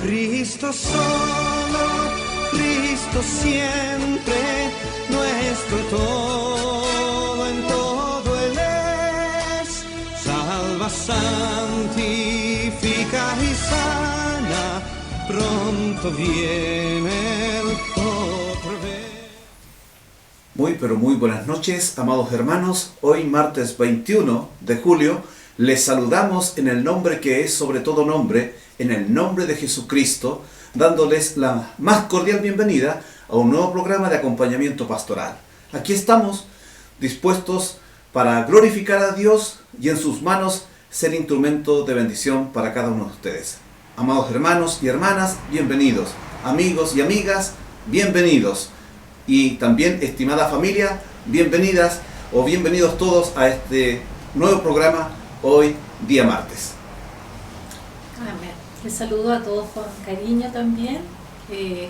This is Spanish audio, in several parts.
Cristo solo, Cristo siempre, nuestro todo en todo Él es. Salva, santifica y sana, pronto viene Él otra vez. Muy pero muy buenas noches, amados hermanos. Hoy martes 21 de julio les saludamos en el nombre que es sobre todo nombre, en el nombre de Jesucristo, dándoles la más cordial bienvenida a un nuevo programa de acompañamiento pastoral. Aquí estamos dispuestos para glorificar a Dios y en sus manos ser instrumento de bendición para cada uno de ustedes. Amados hermanos y hermanas, bienvenidos. Amigos y amigas, bienvenidos. Y también, estimada familia, bienvenidas o bienvenidos todos a este nuevo programa hoy, día martes. Amén. Les saludo a todos con cariño también,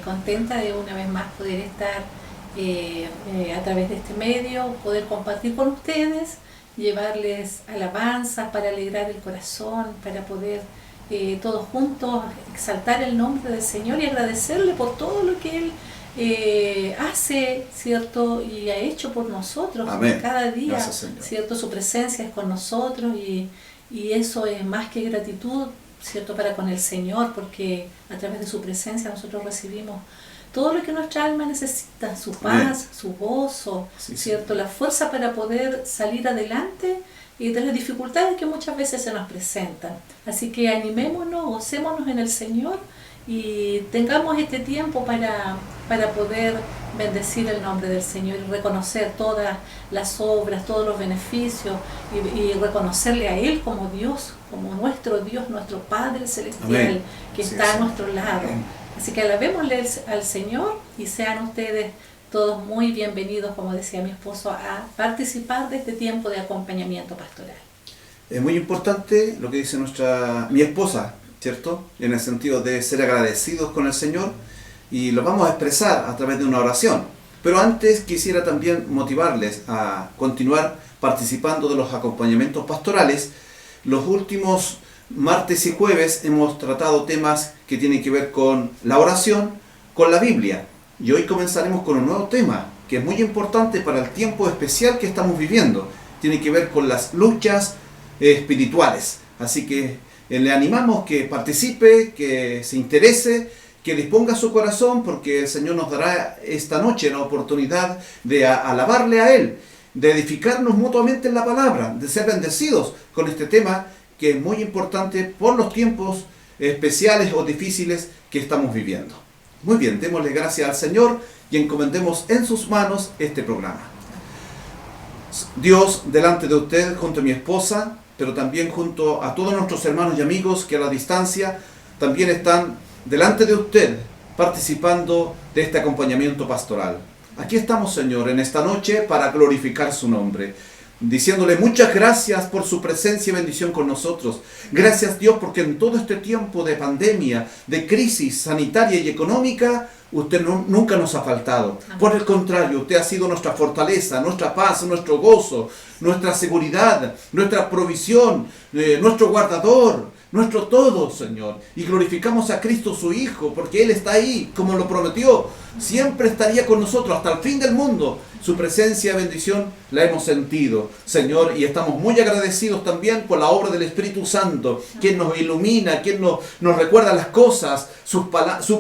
contenta de una vez más poder estar a través de este medio, poder compartir con ustedes, llevarles alabanzas para alegrar el corazón, para poder todos juntos exaltar el nombre del Señor y agradecerle por todo lo que Él hace, ¿cierto? Y ha hecho por nosotros. Amén. Cada día. Gracias, Señor. ¿Cierto? Su presencia es con nosotros y eso es más que gratitud, ¿cierto? Para con el Señor, porque a través de su presencia nosotros recibimos todo lo que nuestra alma necesita, su paz, Amén. su gozo, Sí, ¿cierto? La fuerza para poder salir adelante y de las dificultades que muchas veces se nos presentan. Así que animémonos, gocémonos en el Señor y tengamos este tiempo para poder bendecir el nombre del Señor y reconocer todas las obras, todos los beneficios y reconocerle a Él como Dios, como nuestro Dios, nuestro Padre Celestial. Amén. Que sí, está a nuestro lado. Amén. Así que alabémosle al Señor y sean ustedes todos muy bienvenidos, como decía mi esposo, a participar de este tiempo de acompañamiento pastoral. Es muy importante lo que dice mi esposa, ¿cierto? En el sentido de ser agradecidos con el Señor y lo vamos a expresar a través de una oración. Pero antes quisiera también motivarles a continuar participando de los acompañamientos pastorales. Los últimos martes y jueves hemos tratado temas que tienen que ver con la oración, con la Biblia. Y hoy comenzaremos con un nuevo tema que es muy importante para el tiempo especial que estamos viviendo. Tiene que ver con las luchas espirituales. Así que le animamos que participe, que se interese, que disponga su corazón, porque el Señor nos dará esta noche la oportunidad de alabarle a Él, de edificarnos mutuamente en la palabra, de ser bendecidos con este tema que es muy importante por los tiempos especiales o difíciles que estamos viviendo. Muy bien, démosle gracias al Señor y encomendemos en sus manos este programa. Dios, delante de usted, junto a mi esposa, pero también junto a todos nuestros hermanos y amigos que a la distancia también están delante de usted participando de este acompañamiento pastoral. Aquí estamos, Señor, en esta noche para glorificar su nombre, diciéndole muchas gracias por su presencia y bendición con nosotros. Gracias, Dios, porque en todo este tiempo de pandemia, de crisis sanitaria y económica, usted nunca nos ha faltado. Por el contrario, usted ha sido nuestra fortaleza, nuestra paz, nuestro gozo, nuestra seguridad, nuestra provisión, nuestro guardador, nuestro todo, Señor. Y glorificamos a Cristo su Hijo, porque Él está ahí, como lo prometió. Siempre estaría con nosotros hasta el fin del mundo. Su presencia y bendición la hemos sentido, Señor, y estamos muy agradecidos también por la obra del Espíritu Santo, quien nos ilumina, quien nos recuerda las cosas, su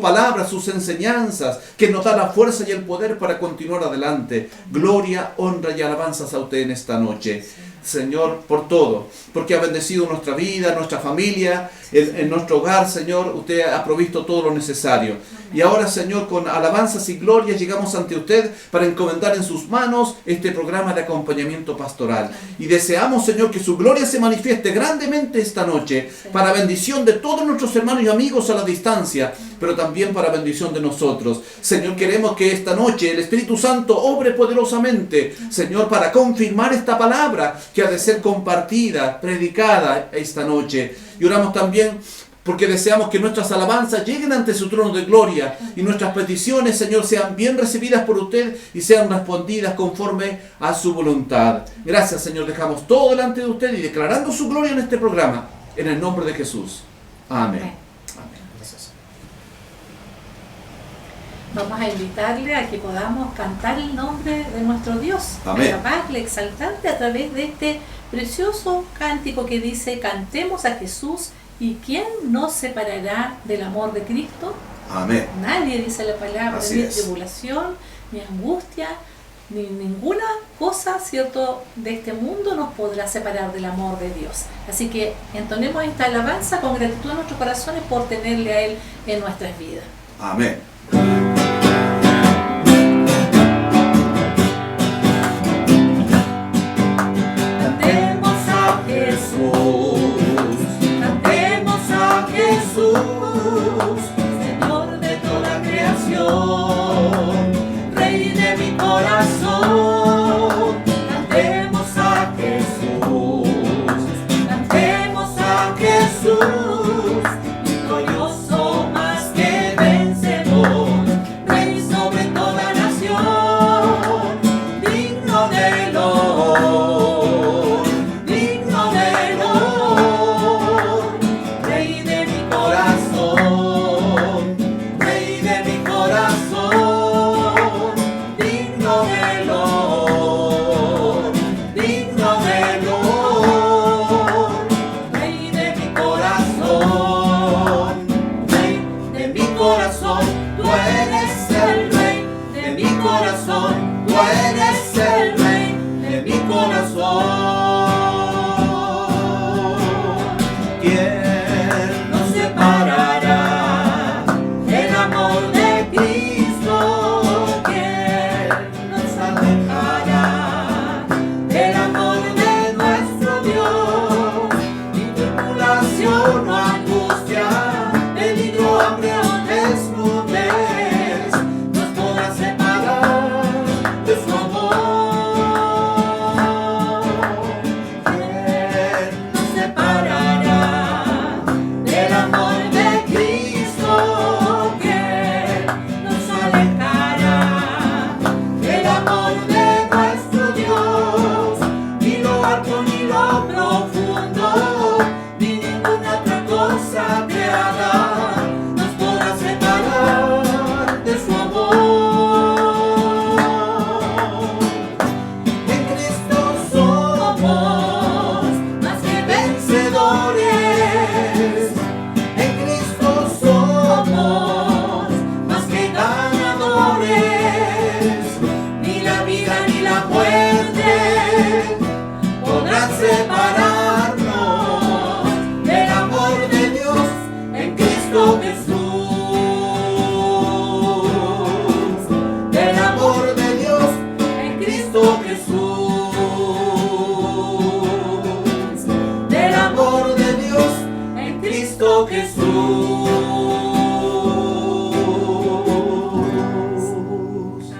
palabra, sus enseñanzas, que nos da la fuerza y el poder para continuar adelante. Gloria, honra y alabanzas a usted en esta noche, Señor, por todo, porque ha bendecido nuestra vida, nuestra familia, en nuestro hogar, Señor. Usted ha provisto todo lo necesario. Y ahora, Señor, con alabanzas y glorias llegamos ante usted para encomendar en sus manos este programa de acompañamiento pastoral. Y deseamos, Señor, que su gloria se manifieste grandemente esta noche para bendición de todos nuestros hermanos y amigos a la distancia, pero también para bendición de nosotros. Señor, queremos que esta noche el Espíritu Santo obre poderosamente, Señor, para confirmar esta palabra que ha de ser compartida, predicada esta noche. Y oramos también porque deseamos que nuestras alabanzas lleguen ante su trono de gloria y nuestras peticiones, Señor, sean bien recibidas por usted y sean respondidas conforme a su voluntad. Gracias, Señor, dejamos todo delante de usted y declarando su gloria en este programa, en el nombre de Jesús. Amén. Amén. Gracias. vamos a invitarle a que podamos cantar el nombre de nuestro Dios, Amén. alabarle, exaltarle a través de este precioso cántico que dice: cantemos a Jesús, y ¿quién nos separará del amor de Cristo? Amén. Nadie, dice la palabra, Así ni es. tribulación, ni angustia, ni ninguna cosa, ¿cierto?, de este mundo nos podrá separar del amor de Dios. Así que entonemos esta alabanza con gratitud en nuestros corazones por tenerle a Él en nuestras vidas. Amén. Cantemos a Jesús, cantemos a Jesús, Señor de toda creación, Rey de mi corazón. Cantemos a Jesús, cantemos a Jesús, victorioso más que vencedor, Rey sobre toda nación, digno de honor, digno de honor, Rey de mi corazón, Rey de mi corazón, digno de honor, digno de honor, Rey de mi corazón, Rey de mi corazón, tú eres el Rey de mi corazón, tú eres el Rey de mi corazón. ¿Quién nos separará del amor de Cristo? ¿Quién nos alejará del amor de nuestro Dios? Ni tribulación o angustia, peligro, hambre o desnudez nos podrá separar de su amor. ¿Quién nos separará del amor de Cristo? ¿Quién nos alejará del amor de nuestro Dios? Ni lo alto ni lo profundo, ni ninguna otra cosa creada nos podrá separar de su amor. En Cristo somos más que vencedores. En Cristo somos más que ganadores. Ni la vida ni la muerte podrán separarnos del amor de Dios en Cristo Jesús. Del amor de Dios en Cristo Jesús. Del amor de Dios en Cristo Jesús.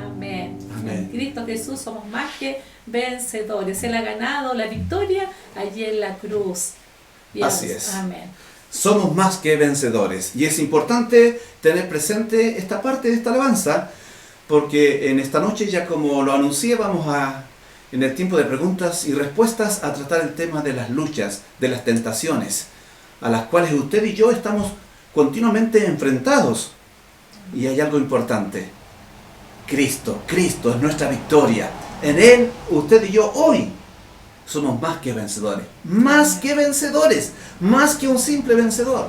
Amén. Amén. En Cristo Jesús somos más que vencedores. Él ha ganado la victoria allí en la cruz. Así es. Amén. Somos más que vencedores. Y es importante tener presente esta parte de esta alabanza, porque en esta noche, ya como lo anuncié, vamos a, en el tiempo de preguntas y respuestas, a tratar el tema de las luchas, de las tentaciones, a las cuales usted y yo estamos continuamente enfrentados. Y hay algo importante. Cristo es nuestra victoria. En Él, usted y yo hoy somos más que vencedores, más que un simple vencedor.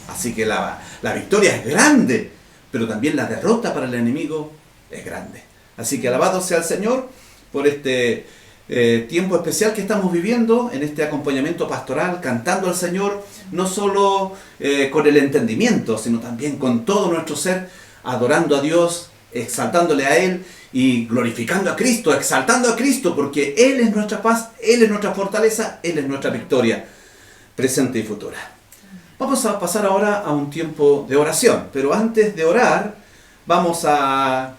Así que la victoria es grande, pero también la derrota para el enemigo es grande. Así que alabado sea el Señor por este tiempo especial que estamos viviendo en este acompañamiento pastoral, cantando al Señor, no solo con el entendimiento, sino también con todo nuestro ser, adorando a Dios, exaltándole a Él y glorificando a Cristo, exaltando a Cristo, porque Él es nuestra paz, Él es nuestra fortaleza, Él es nuestra victoria, presente y futura. Vamos a pasar ahora a un tiempo de oración, pero antes de orar, vamos a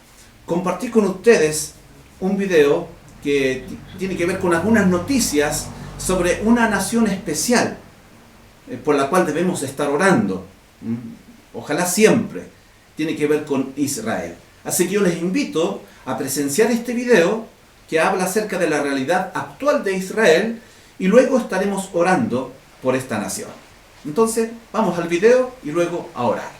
compartir con ustedes un video que tiene que ver con algunas noticias sobre una nación especial por la cual debemos estar orando. Ojalá siempre. Tiene que ver con Israel. Así que yo les invito a presenciar este video que habla acerca de la realidad actual de Israel y luego estaremos orando por esta nación. Entonces, vamos al video y luego a orar.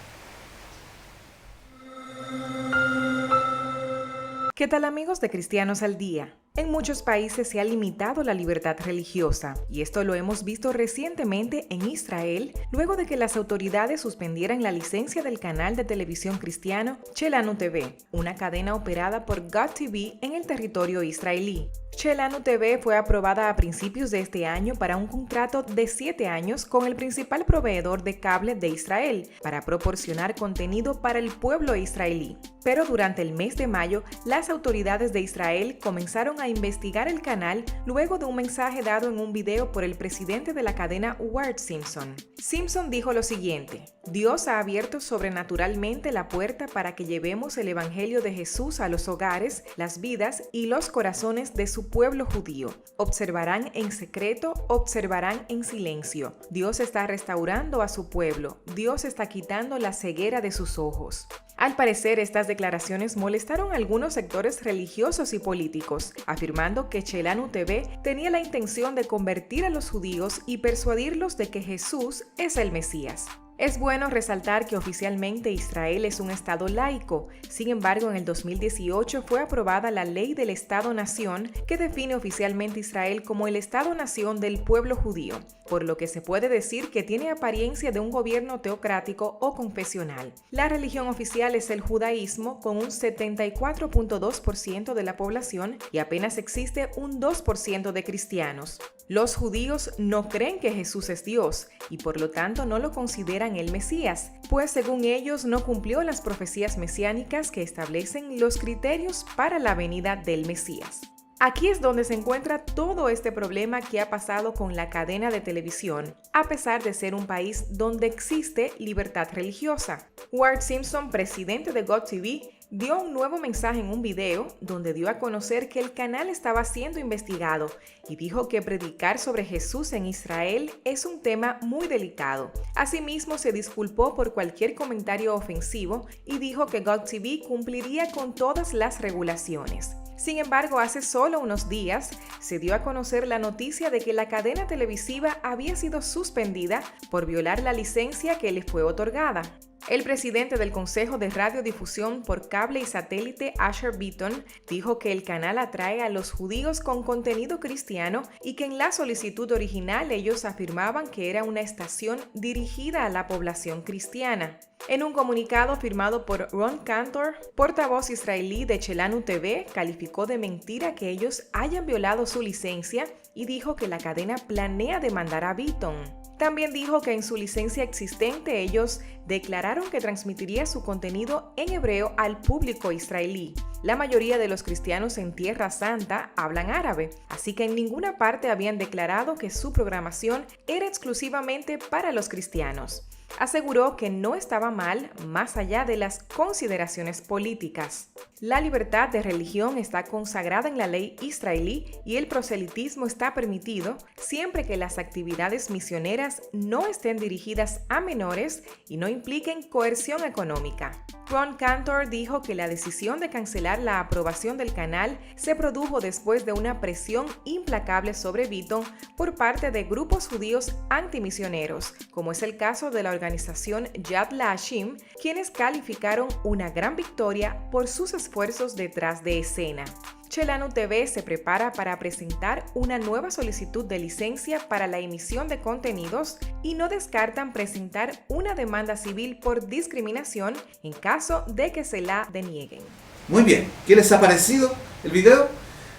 ¿Qué tal, amigos de Cristianos al Día? En muchos países se ha limitado la libertad religiosa, y esto lo hemos visto recientemente en Israel, luego de que las autoridades suspendieran la licencia del canal de televisión cristiano Shelanu TV, una cadena operada por God TV en el territorio israelí. Shelanu TV fue aprobada a principios de este año para un contrato de 7 años con el principal proveedor de cable de Israel para proporcionar contenido para el pueblo israelí. Pero durante el mes de mayo, las autoridades de Israel comenzaron a investigar el canal luego de un mensaje dado en un video por el presidente de la cadena Ward Simpson. Simpson dijo lo siguiente: Dios ha abierto sobrenaturalmente la puerta para que llevemos el evangelio de Jesús a los hogares, las vidas y los corazones de su pueblo judío. Observarán en secreto, observarán en silencio. Dios está restaurando a su pueblo. Dios está quitando la ceguera de sus ojos. Al parecer, estas declaraciones molestaron a algunos sectores religiosos y políticos, afirmando que Shelanu TV tenía la intención de convertir a los judíos y persuadirlos de que Jesús es el Mesías. Es bueno resaltar que oficialmente Israel es un estado laico. Sin embargo, en el 2018 fue aprobada la Ley del Estado-Nación que define oficialmente Israel como el Estado-Nación del pueblo judío, por lo que se puede decir que tiene apariencia de un gobierno teocrático o confesional. La religión oficial es el judaísmo, con un 74.2% de la población, y apenas existe un 2% de cristianos. Los judíos no creen que Jesús es Dios y por lo tanto no lo consideran el Mesías, pues según ellos no cumplió las profecías mesiánicas que establecen los criterios para la venida del Mesías. Aquí es donde se encuentra todo este problema que ha pasado con la cadena de televisión, a pesar de ser un país donde existe libertad religiosa. Ward Simpson, presidente de God TV, dio un nuevo mensaje en un video donde dio a conocer que el canal estaba siendo investigado y dijo que predicar sobre Jesús en Israel es un tema muy delicado. Asimismo, se disculpó por cualquier comentario ofensivo y dijo que God TV cumpliría con todas las regulaciones. Sin embargo, hace solo unos días se dio a conocer la noticia de que la cadena televisiva había sido suspendida por violar la licencia que le fue otorgada. El presidente del Consejo de Radiodifusión por Cable y Satélite, Asher Beaton, dijo que el canal atrae a los judíos con contenido cristiano y que en la solicitud original ellos afirmaban que era una estación dirigida a la población cristiana. En un comunicado firmado por Ron Cantor, portavoz israelí de Shelanu TV, calificó de mentira que ellos hayan violado su licencia y dijo que la cadena planea demandar a Beaton. También dijo que en su licencia existente ellos declararon que transmitiría su contenido en hebreo al público israelí. La mayoría de los cristianos en Tierra Santa hablan árabe, así que en ninguna parte habían declarado que su programación era exclusivamente para los cristianos. Aseguró que no estaba mal más allá de las consideraciones políticas. La libertad de religión está consagrada en la ley israelí y el proselitismo está permitido siempre que las actividades misioneras no estén dirigidas a menores y no impliquen coerción económica. Ron Cantor dijo que la decisión de cancelar la aprobación del canal se produjo después de una presión implacable sobre Beaton por parte de grupos judíos antimisioneros, como es el caso de la organización Yad LaHashim, quienes calificaron una gran victoria por sus esfuerzos detrás de escena. Shelanu TV se prepara para presentar una nueva solicitud de licencia para la emisión de contenidos y no descartan presentar una demanda civil por discriminación en caso de que se la denieguen. Muy bien, ¿qué les ha parecido el video?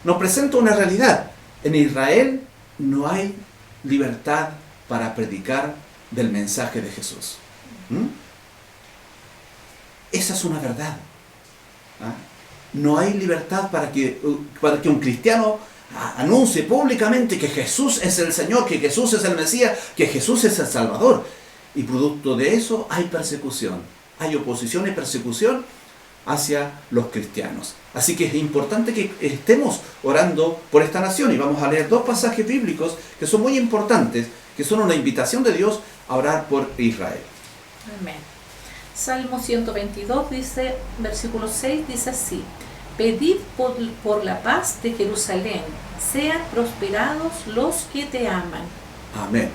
Nos presenta una realidad. En Israel no hay libertad para predicar del mensaje de Jesús. Esa es una verdad. No hay libertad para que un cristiano anuncie públicamente que Jesús es el Señor, que Jesús es el Mesías, que Jesús es el Salvador. Y producto de eso hay persecución, hay oposición y persecución hacia los cristianos. Así que es importante que estemos orando por esta nación, y vamos a leer 2 pasajes bíblicos que son muy importantes, que son una invitación de Dios a orar por Israel. Amén. Salmo 122 dice, versículo 6 dice así: pedid por la paz de Jerusalén, sean prosperados los que te aman. Amén.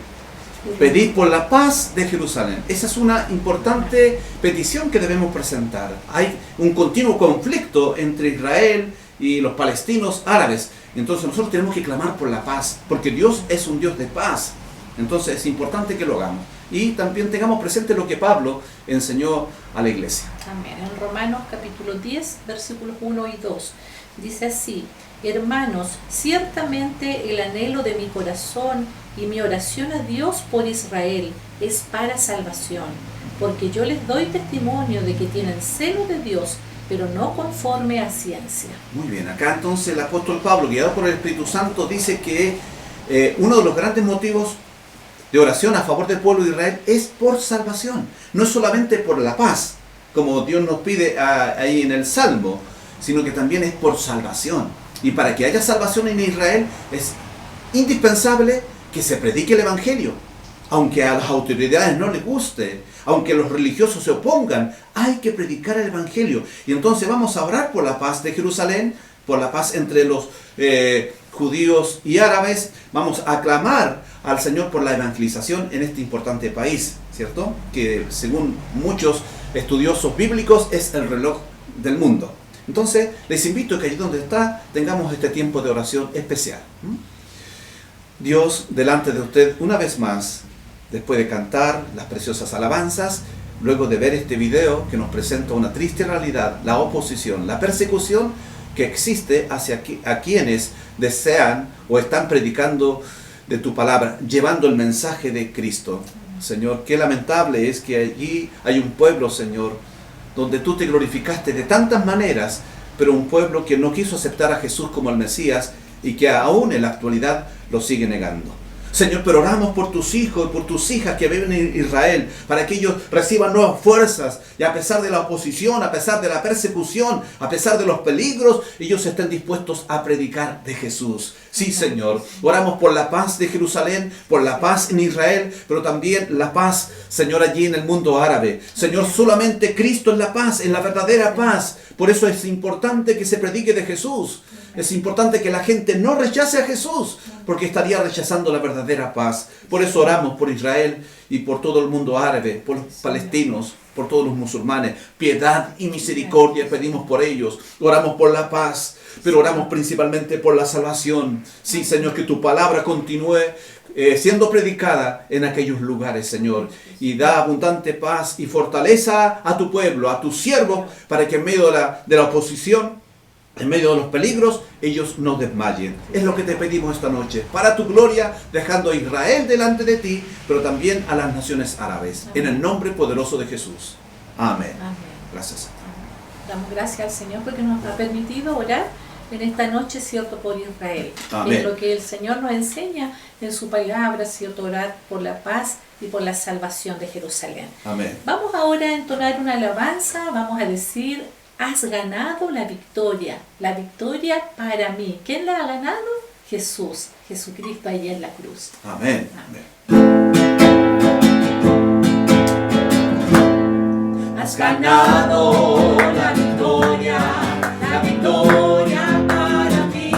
Pedid por la paz de Jerusalén. Esa es una importante petición que debemos presentar. Hay un continuo conflicto entre Israel y los palestinos árabes. Entonces nosotros tenemos que clamar por la paz, porque Dios es un Dios de paz. Entonces es importante que lo hagamos. Y también tengamos presente lo que Pablo enseñó a la iglesia. Amén. En Romanos capítulo 10, versículos 1 y 2, dice así: hermanos, ciertamente el anhelo de mi corazón y mi oración a Dios por Israel es para salvación, porque yo les doy testimonio de que tienen celo de Dios, pero no conforme a ciencia. Muy bien, acá entonces el apóstol Pablo, guiado por el Espíritu Santo, dice que uno de los grandes motivos de oración a favor del pueblo de Israel es por salvación. No es solamente por la paz, como Dios nos pide ahí en el Salmo, sino que también es por salvación. Y para que haya salvación en Israel es indispensable que se predique el Evangelio. Aunque a las autoridades no les guste, aunque los religiosos se opongan, hay que predicar el Evangelio. Y entonces vamos a orar por la paz de Jerusalén, por la paz entre los judíos y árabes. Vamos a clamar al Señor por la evangelización en este importante país, ¿cierto? Que según muchos estudiosos bíblicos es el reloj del mundo. Entonces les invito a que allí donde está tengamos este tiempo de oración especial. Dios, delante de usted una vez más, después de cantar las preciosas alabanzas, luego de ver este video que nos presenta una triste realidad, la oposición, la persecución que existe hacia a quienes desean o están predicando de tu palabra, llevando el mensaje de Cristo. Señor, qué lamentable es que allí hay un pueblo, Señor, donde tú te glorificaste de tantas maneras, pero un pueblo que no quiso aceptar a Jesús como el Mesías y que aún en la actualidad lo sigue negando. Señor, pero oramos por tus hijos y por tus hijas que viven en Israel, para que ellos reciban nuevas fuerzas y a pesar de la oposición, a pesar de la persecución, a pesar de los peligros, ellos estén dispuestos a predicar de Jesús. Sí, Señor, oramos por la paz de Jerusalén, por la paz en Israel, pero también la paz, Señor, allí en el mundo árabe. Señor, solamente Cristo es la paz, es la verdadera paz. Por eso es importante que se predique de Jesús. Es importante que la gente no rechace a Jesús, porque estaría rechazando la verdadera paz. Por eso oramos por Israel y por todo el mundo árabe, por los palestinos, por todos los musulmanes. Piedad y misericordia pedimos por ellos. Oramos por la paz, pero oramos principalmente por la salvación. Sí, Señor, que tu palabra continúe siendo predicada en aquellos lugares, Señor. Y da abundante paz y fortaleza a tu pueblo, a tus siervos, para que en medio de la oposición, en medio de los peligros, ellos no desmayen. Es lo que te pedimos esta noche, para tu gloria, dejando a Israel delante de ti, pero también a las naciones árabes. Amén. En el nombre poderoso de Jesús. Amén. Amén. Gracias. Damos gracias al Señor porque nos ha permitido orar en esta noche, ¿cierto?, por Israel. Amén. Es lo que el Señor nos enseña en su palabra, ¿cierto?, orar por la paz y por la salvación de Jerusalén. Amén. Vamos ahora a entonar una alabanza, vamos a decir: has ganado la victoria para mí. ¿Quién la ha ganado? Jesús, Jesucristo allí en la cruz. Amén. Amén. Has ganado la victoria para mí.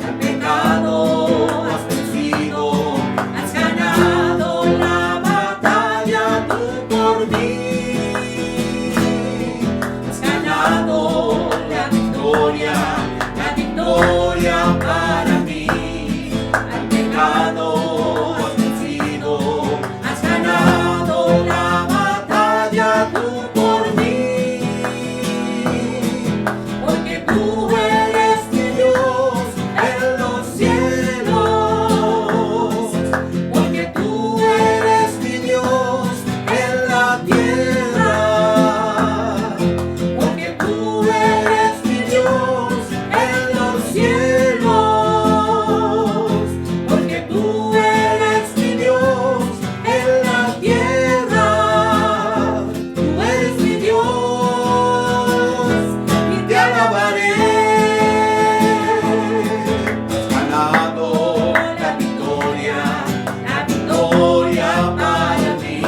Al pecado has vencido, has ganado la batalla tú por mí. La victoria para mí. Al pecado has vencido, has ganado la batalla tú por mí. Porque tú eres mi Dios en los cielos. Porque tú eres mi Dios en la tierra. Porque tú eres mi Dios en los cielos, porque tú eres mi Dios en la tierra. Tú eres mi Dios y te alabaré. Has ganado la victoria para mí.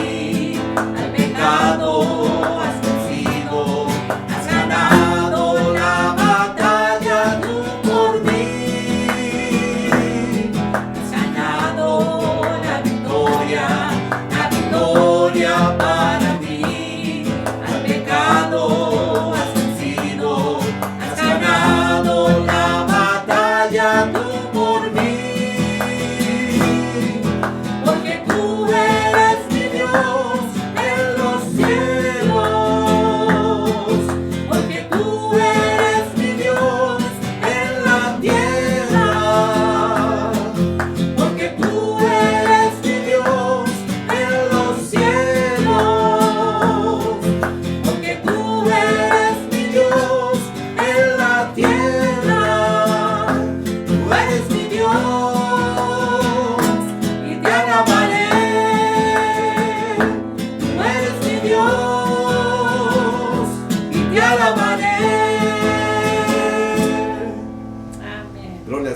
Al pecado has vencido, has ganado la batalla tú por mí. Has ganado la victoria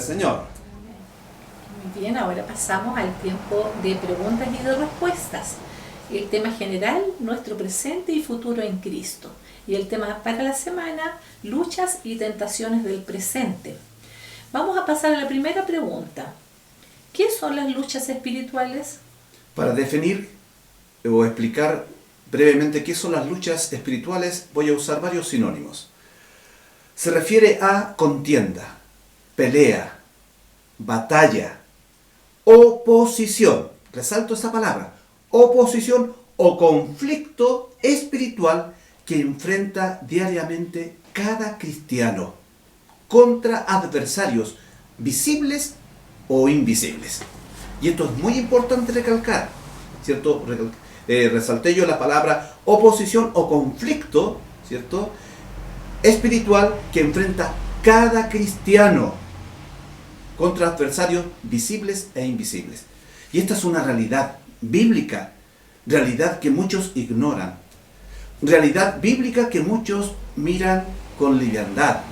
Señor. Muy bien, ahora pasamos al tiempo de preguntas y de respuestas. El tema general, nuestro presente y futuro en Cristo. Y el tema para la semana, luchas y tentaciones del presente. Vamos a pasar a la primera pregunta. ¿Qué son las luchas espirituales? Para definir o explicar brevemente qué son las luchas espirituales, voy a usar varios sinónimos. Se refiere a contienda, pelea, batalla, oposición. Resalto esa palabra. Oposición o conflicto espiritual que enfrenta diariamente cada cristiano contra adversarios visibles o invisibles. Y esto es muy importante recalcar, ¿cierto? Resalté yo la palabra oposición o conflicto, ¿cierto? Espiritual que enfrenta cada cristiano contra adversarios visibles e invisibles. Y esta es una realidad bíblica, realidad que muchos ignoran, realidad bíblica que muchos miran con liviandad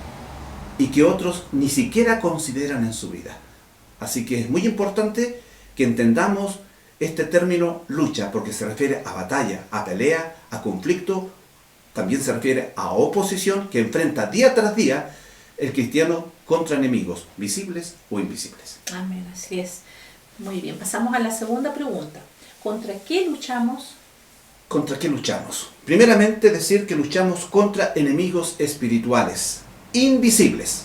y que otros ni siquiera consideran en su vida. Así que es muy importante que entendamos este término lucha, porque se refiere a batalla, a pelea, a conflicto, también se refiere a oposición que enfrenta día tras día el cristiano contra enemigos, visibles o invisibles. Amén, así es. Muy bien, pasamos a la segunda pregunta. ¿Contra qué luchamos? ¿Contra qué luchamos? Primeramente decir que luchamos contra enemigos espirituales, invisibles,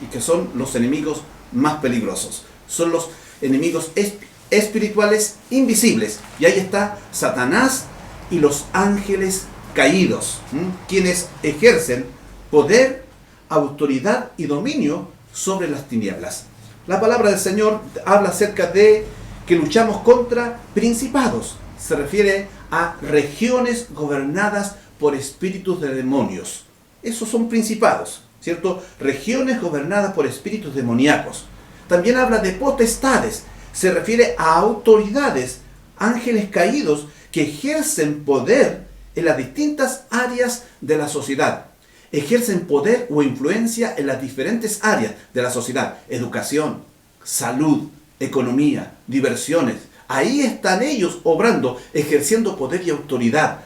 y que son los enemigos más peligrosos. Son los enemigos espirituales invisibles. Y ahí está Satanás y los ángeles caídos, quienes ejercen poder, autoridad y dominio sobre las tinieblas. La palabra del Señor habla acerca de que luchamos contra principados. Se refiere a regiones gobernadas por espíritus de demonios. Esos son principados, ¿cierto? Regiones gobernadas por espíritus demoníacos. También habla de potestades. Se refiere a autoridades, ángeles caídos que ejercen poder en las distintas áreas de la sociedad. Ejercen poder o influencia en las diferentes áreas de la sociedad. Educación, salud, economía, diversiones. Ahí están ellos obrando, ejerciendo poder y autoridad,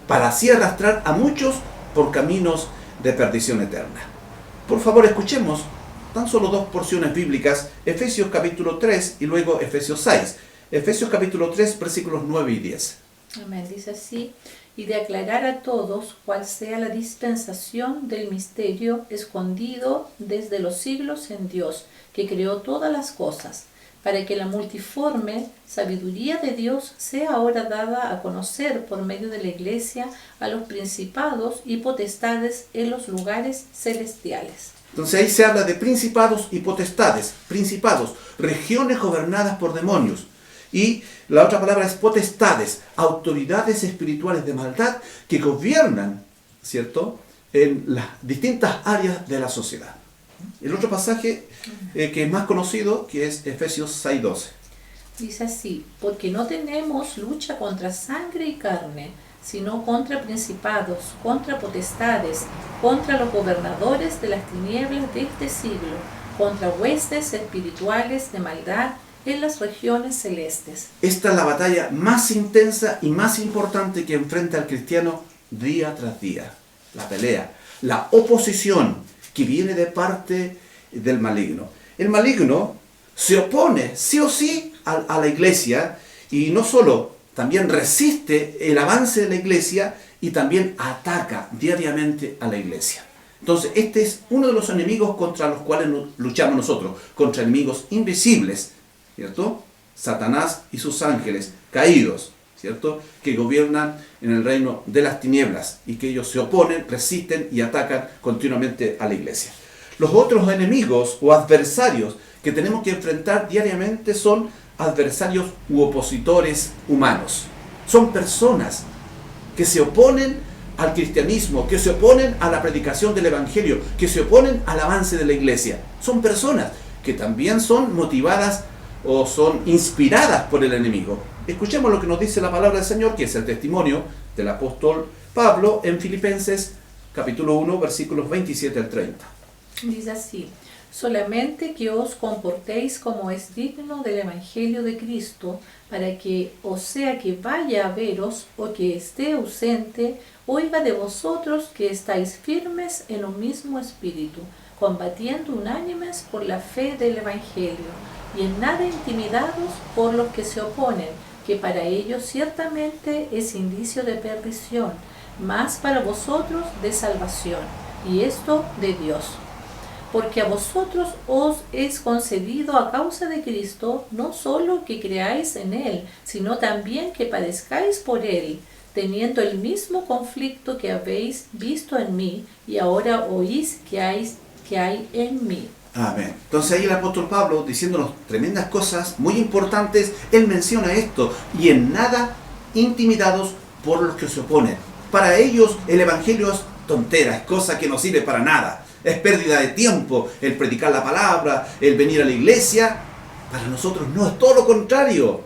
para así arrastrar a muchos por caminos de perdición eterna. Por favor, escuchemos tan solo dos porciones bíblicas, Efesios capítulo 3 y luego Efesios 6. Efesios capítulo 3, versículos 9 y 10. Amén, dice así: y de aclarar a todos cuál sea la dispensación del misterio escondido desde los siglos en Dios, que creó todas las cosas, para que la multiforme sabiduría de Dios sea ahora dada a conocer por medio de la Iglesia a los principados y potestades en los lugares celestiales. Entonces ahí se habla de principados y potestades, principados, regiones gobernadas por demonios. Y la otra palabra es potestades, autoridades espirituales de maldad que gobiernan, ¿cierto?, en las distintas áreas de la sociedad. El otro pasaje que es más conocido, que es Efesios 6:12. Dice así: porque no tenemos lucha contra sangre y carne, sino contra principados, contra potestades, contra los gobernadores de las tinieblas de este siglo, contra huestes espirituales de maldad en las regiones celestes. Esta es la batalla más intensa y más importante que enfrenta el cristiano día tras día. La pelea, la oposición que viene de parte del maligno. El maligno se opone sí o sí a la iglesia, y no solo, también resiste el avance de la iglesia y también ataca diariamente a la iglesia. Entonces este es uno de los enemigos contra los cuales luchamos nosotros, contra enemigos invisibles, ¿cierto? Satanás y sus ángeles caídos, ¿cierto?, que gobiernan en el reino de las tinieblas y que ellos se oponen, resisten y atacan continuamente a la iglesia. Los otros enemigos o adversarios que tenemos que enfrentar diariamente son adversarios u opositores humanos. Son personas que se oponen al cristianismo, que se oponen a la predicación del evangelio, que se oponen al avance de la iglesia. Son personas que también son motivadas o son inspiradas por el enemigo. Escuchemos lo que nos dice la palabra del Señor, que es el testimonio del apóstol Pablo en Filipenses capítulo 1, versículos 27 al 30. Dice así: solamente que os comportéis como es digno del Evangelio de Cristo, para que, o sea que vaya a veros o que esté ausente, oiga de vosotros que estáis firmes en un mismo espíritu, combatiendo unánimes por la fe del Evangelio, y en nada intimidados por los que se oponen, que para ellos ciertamente es indicio de perdición, mas para vosotros de salvación, y esto de Dios. Porque a vosotros os es concedido a causa de Cristo, no solo que creáis en Él, sino también que padezcáis por Él, teniendo el mismo conflicto que habéis visto en mí, y ahora oís que hay en mí. Amén. Entonces ahí el apóstol Pablo, diciéndonos tremendas cosas muy importantes, él menciona esto: y en nada intimidados por los que se oponen. Para ellos el evangelio es tontera, es cosa que no sirve para nada. Es pérdida de tiempo el predicar la palabra, el venir a la iglesia. Para nosotros no, es todo lo contrario.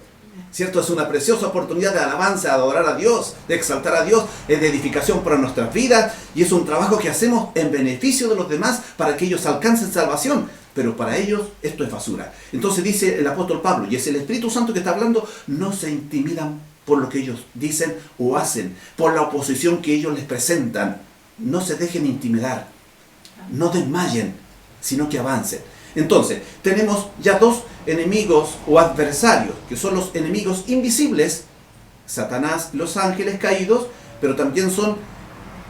¿Cierto? Es una preciosa oportunidad de alabanza, de adorar a Dios, de exaltar a Dios, es de edificación para nuestras vidas, y es un trabajo que hacemos en beneficio de los demás para que ellos alcancen salvación. Pero para ellos esto es basura. Entonces dice el apóstol Pablo, y es el Espíritu Santo que está hablando: no se intimidan por lo que ellos dicen o hacen, por la oposición que ellos les presentan. No se dejen intimidar, no desmayen, sino que avancen. Entonces, tenemos ya dos enemigos o adversarios, que son los enemigos invisibles, Satanás y los ángeles caídos, pero también son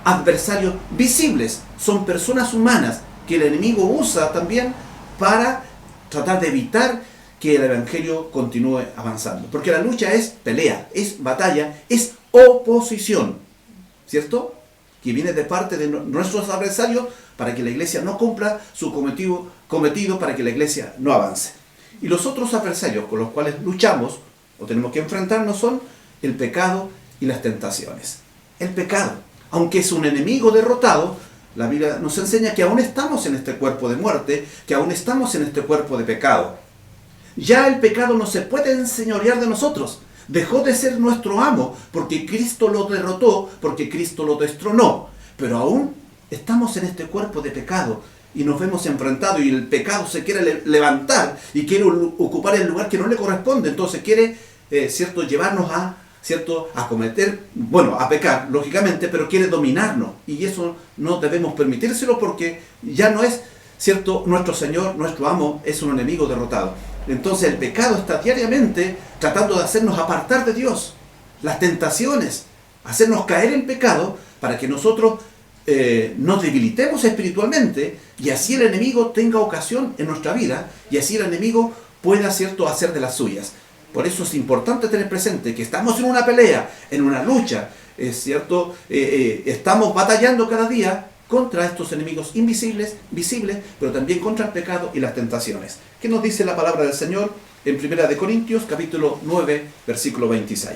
adversarios visibles, son personas humanas que el enemigo usa también para tratar de evitar que el evangelio continúe avanzando. Porque la lucha es pelea, es batalla, es oposición, ¿cierto? Que viene de parte de nuestros adversarios para que la iglesia no cumpla su cometido, para que la iglesia no avance. Y los otros adversarios con los cuales luchamos o tenemos que enfrentarnos son el pecado y las tentaciones. El pecado, aunque es un enemigo derrotado, la Biblia nos enseña que aún estamos en este cuerpo de muerte, que aún estamos en este cuerpo de pecado. Ya el pecado no se puede enseñorear de nosotros. Dejó de ser nuestro amo porque Cristo lo derrotó, porque Cristo lo destronó. Pero aún estamos en este cuerpo de pecado y nos vemos enfrentados, y el pecado se quiere levantar y quiere ocupar el lugar que no le corresponde. Entonces quiere, ¿cierto?, llevarnos a, ¿cierto?, a cometer, bueno, a pecar, lógicamente, pero quiere dominarnos. Y eso no debemos permitírselo, porque ya no es, ¿cierto?, nuestro Señor, nuestro amo, es un enemigo derrotado. Entonces el pecado está diariamente tratando de hacernos apartar de Dios. Las tentaciones, hacernos caer en pecado para que nosotros nos debilitemos espiritualmente, y así el enemigo tenga ocasión en nuestra vida, y así el enemigo pueda, ¿cierto?, hacer de las suyas. Por eso es importante tener presente que estamos en una pelea, en una lucha, ¿cierto? Estamos batallando cada día contra estos enemigos invisibles, visibles, pero también contra el pecado y las tentaciones. ¿Qué nos dice la palabra del Señor en 1 Corintios, capítulo 9, versículo 26?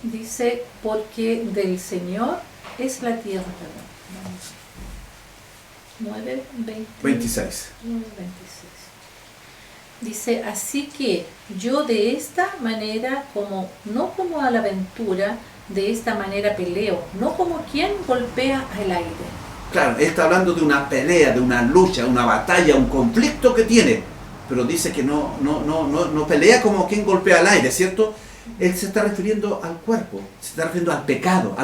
Dice: porque del Señor es la tierra. 9, 26. 9, 26. Dice: así que yo de esta manera, no como a la aventura, de esta manera peleo, no como quien golpea al aire. Claro, está hablando de una pelea, de una lucha, una batalla, un conflicto que tiene, pero dice que no pelea como quien golpea al aire, ¿cierto? Él se está refiriendo al cuerpo, se está refiriendo al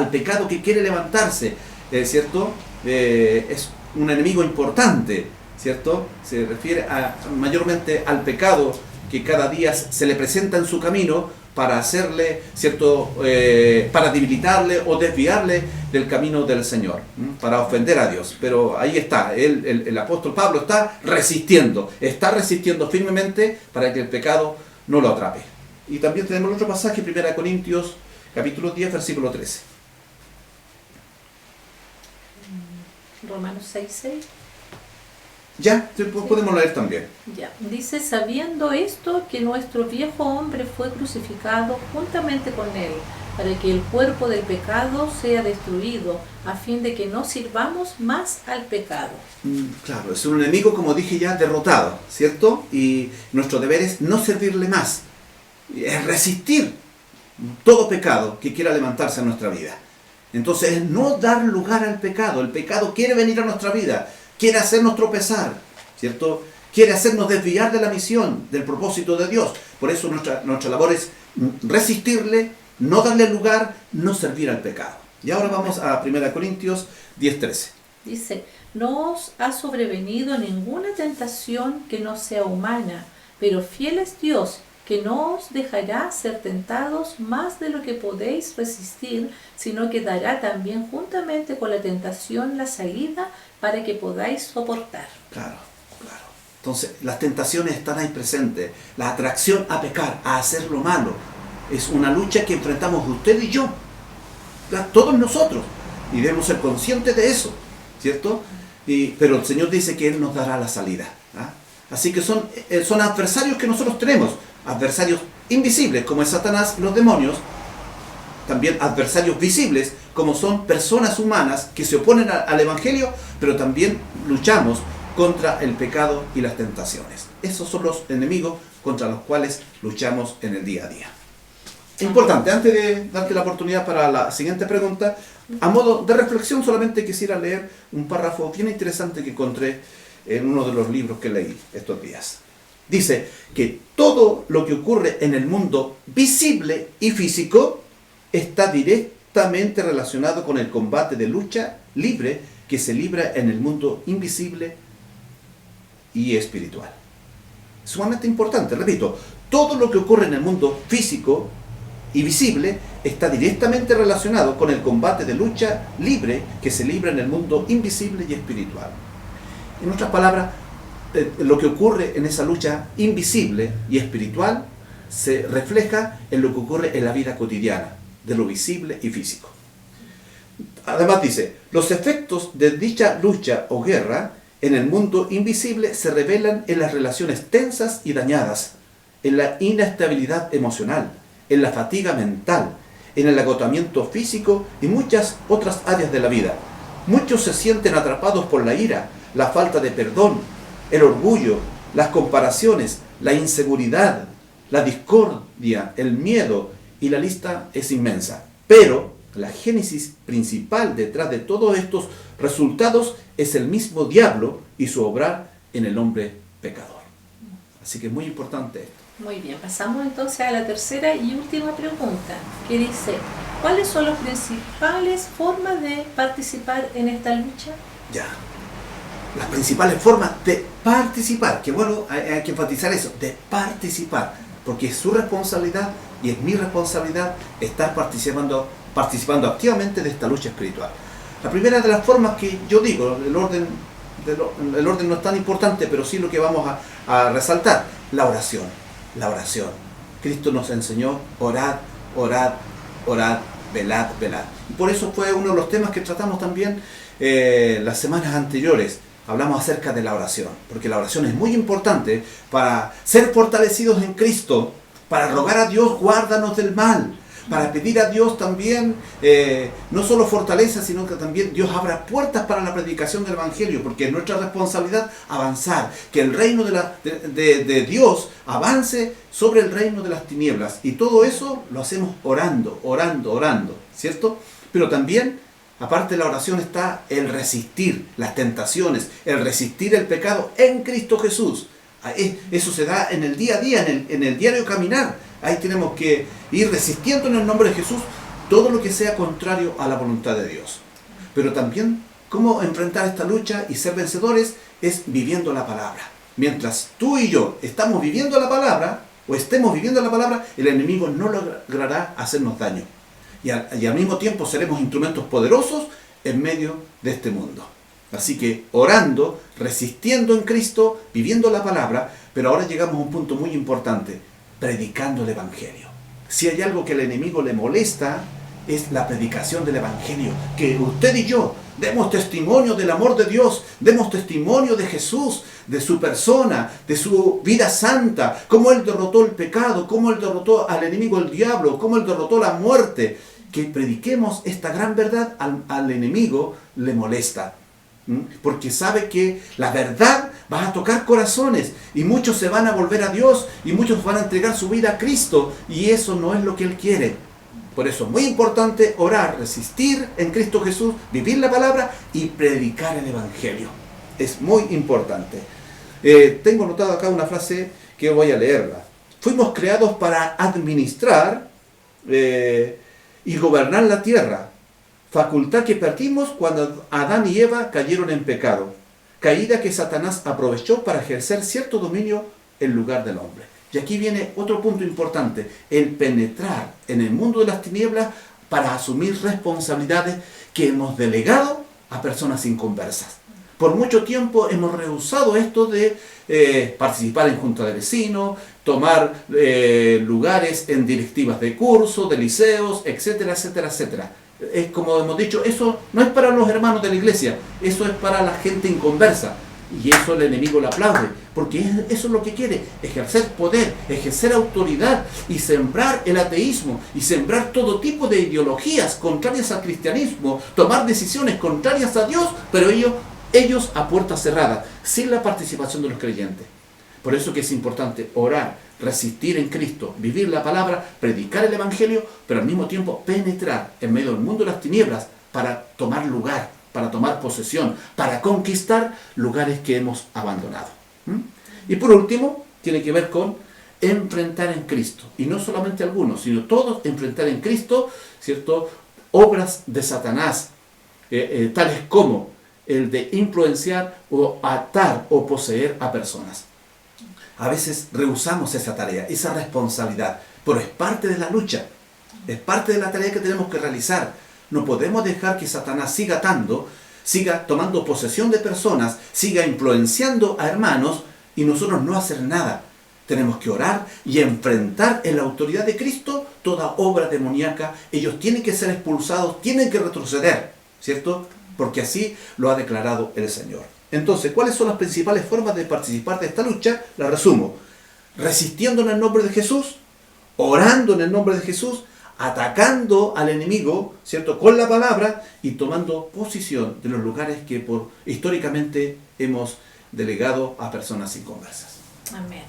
pecado que quiere levantarse, ¿cierto? Es un enemigo importante, ¿cierto? Se refiere mayormente al pecado que cada día se le presenta en su camino para hacerle, ¿cierto?, para debilitarle o desviarle del camino del Señor, para ofender a Dios. Pero ahí está, el apóstol Pablo está resistiendo firmemente para que el pecado no lo atrape. Y también tenemos otro pasaje, 1 Corintios, capítulo 10, versículo 13. Romanos 6:6. Ya, podemos leer también. Ya. Dice: sabiendo esto, que nuestro viejo hombre fue crucificado juntamente con él, para que el cuerpo del pecado sea destruido, a fin de que no sirvamos más al pecado. Claro, es un enemigo, como dije ya, derrotado, ¿cierto? Y nuestro deber es no servirle más, es resistir todo pecado que quiera levantarse en nuestra vida. Entonces, no dar lugar al pecado. El pecado quiere venir a nuestra vida, quiere hacernos tropezar, ¿cierto? Quiere hacernos desviar de la misión, del propósito de Dios. Por eso nuestra labor es resistirle, no darle lugar, no servir al pecado. Y ahora vamos a 1 Corintios 10:13. Dice, no os ha sobrevenido ninguna tentación que no sea humana, pero fiel es Dios, que no os dejará ser tentados más de lo que podéis resistir, sino que dará también juntamente con la tentación la salida para que podáis soportar. Claro, claro. Entonces, las tentaciones están ahí presentes. La atracción a pecar, a hacer lo malo, es una lucha que enfrentamos usted y yo, todos nosotros, y debemos ser conscientes de eso, ¿cierto? Pero el Señor dice que Él nos dará la salida. ¿Ah? Así que son adversarios que nosotros tenemos, adversarios invisibles, como es Satanás y los demonios, también adversarios visibles, como son personas humanas que se oponen al Evangelio, pero también luchamos contra el pecado y las tentaciones. Esos son los enemigos contra los cuales luchamos en el día a día. Importante, antes de darte la oportunidad para la siguiente pregunta, a modo de reflexión solamente quisiera leer un párrafo bien interesante que encontré en uno de los libros que leí estos días. Dice que todo lo que ocurre en el mundo visible y físico está directamente relacionado con el combate de lucha libre que se libra en el mundo invisible y espiritual. Sumamente importante, repito, todo lo que ocurre en el mundo físico y visible está directamente relacionado con el combate de lucha libre que se libra en el mundo invisible y espiritual. En otras palabras, lo que ocurre en esa lucha invisible y espiritual se refleja en lo que ocurre en la vida cotidiana, de lo visible y físico. Además dice, los efectos de dicha lucha o guerra en el mundo invisible se revelan en las relaciones tensas y dañadas, en la inestabilidad emocional, en la fatiga mental, en el agotamiento físico y muchas otras áreas de la vida. Muchos se sienten atrapados por la ira, la falta de perdón, el orgullo, las comparaciones, la inseguridad, la discordia, el miedo, y la lista es inmensa. Pero la génesis principal detrás de todos estos resultados es el mismo diablo y su obrar en el hombre pecador. Así que es muy importante esto. Muy bien, pasamos entonces a la tercera y última pregunta, que dice, ¿cuáles son las principales formas de participar en esta lucha? Ya. Las principales formas de participar, que bueno, hay que enfatizar eso, de participar, porque es su responsabilidad y es mi responsabilidad estar participando activamente de esta lucha espiritual. La primera de las formas que yo digo, el orden no es tan importante, pero sí lo que vamos a resaltar, la oración. La oración. Cristo nos enseñó, orad, orad, orad, velad, velad. Y por eso fue uno de los temas que tratamos también las semanas anteriores. Hablamos acerca de la oración, porque la oración es muy importante para ser fortalecidos en Cristo, para rogar a Dios, guárdanos del mal, para pedir a Dios también, no solo fortaleza, sino que también Dios abra puertas para la predicación del Evangelio, porque es nuestra responsabilidad avanzar, que el reino de Dios avance sobre el reino de las tinieblas, y todo eso lo hacemos orando, orando, orando, ¿cierto? Pero también, aparte de la oración, está el resistir las tentaciones, el resistir el pecado en Cristo Jesús. Eso se da en el día a día, en el diario caminar. Ahí tenemos que ir resistiendo en el nombre de Jesús todo lo que sea contrario a la voluntad de Dios. Pero también, cómo enfrentar esta lucha y ser vencedores es viviendo la palabra. Mientras tú y yo estamos viviendo la palabra, o estemos viviendo la palabra, el enemigo no logrará hacernos daño. Y al mismo tiempo seremos instrumentos poderosos en medio de este mundo. Así que orando, resistiendo en Cristo, viviendo la palabra, pero ahora llegamos a un punto muy importante, predicando el Evangelio. Si hay algo que al enemigo le molesta, es la predicación del Evangelio. Que usted y yo demos testimonio del amor de Dios, demos testimonio de Jesús, de su persona, de su vida santa, cómo Él derrotó el pecado, cómo Él derrotó al enemigo, el diablo, cómo Él derrotó la muerte. Que prediquemos esta gran verdad al enemigo le molesta. Porque sabe que la verdad va a tocar corazones y muchos se van a volver a Dios y muchos van a entregar su vida a Cristo, y eso no es lo que Él quiere. Por eso es muy importante orar, resistir en Cristo Jesús, vivir la palabra y predicar el Evangelio. Es muy importante. Tengo anotado acá una frase que voy a leerla. Fuimos creados para administrar y gobernar la tierra, facultad que perdimos cuando Adán y Eva cayeron en pecado, caída que Satanás aprovechó para ejercer cierto dominio en lugar del hombre. Y aquí viene otro punto importante, el penetrar en el mundo de las tinieblas para asumir responsabilidades que hemos delegado a personas inconversas. Por mucho tiempo hemos rehusado esto de participar en junta de vecinos, tomar lugares en directivas de cursos, de liceos, etcétera, etcétera, etcétera. Es como hemos dicho, eso no es para los hermanos de la iglesia, eso es para la gente inconversa. Y eso el enemigo lo aplaude, porque eso es lo que quiere, ejercer poder, ejercer autoridad y sembrar el ateísmo y sembrar todo tipo de ideologías contrarias al cristianismo, tomar decisiones contrarias a Dios, pero ellos a puerta cerrada, sin la participación de los creyentes. Por eso que es importante orar, resistir en Cristo, vivir la palabra, predicar el evangelio, pero al mismo tiempo penetrar en medio del mundo de las tinieblas para tomar lugar, para tomar posesión, para conquistar lugares que hemos abandonado. Y por último, tiene que ver con enfrentar en Cristo. Y no solamente algunos, sino todos enfrentar en Cristo, ¿cierto?, obras de Satanás, tales como el de influenciar o atar o poseer a personas. A veces rehusamos esa tarea, esa responsabilidad, pero es parte de la lucha, es parte de la tarea que tenemos que realizar. No podemos dejar que Satanás siga atando, siga tomando posesión de personas, siga influenciando a hermanos y nosotros no hacer nada. Tenemos que orar y enfrentar en la autoridad de Cristo toda obra demoníaca. Ellos tienen que ser expulsados, tienen que retroceder, ¿cierto? Porque así lo ha declarado el Señor. Entonces, ¿cuáles son las principales formas de participar de esta lucha? La resumo. Resistiendo en el nombre de Jesús, orando en el nombre de Jesús, atacando al enemigo, ¿cierto?, con la palabra y tomando posición de los lugares que históricamente hemos delegado a personas inconversas. Amén.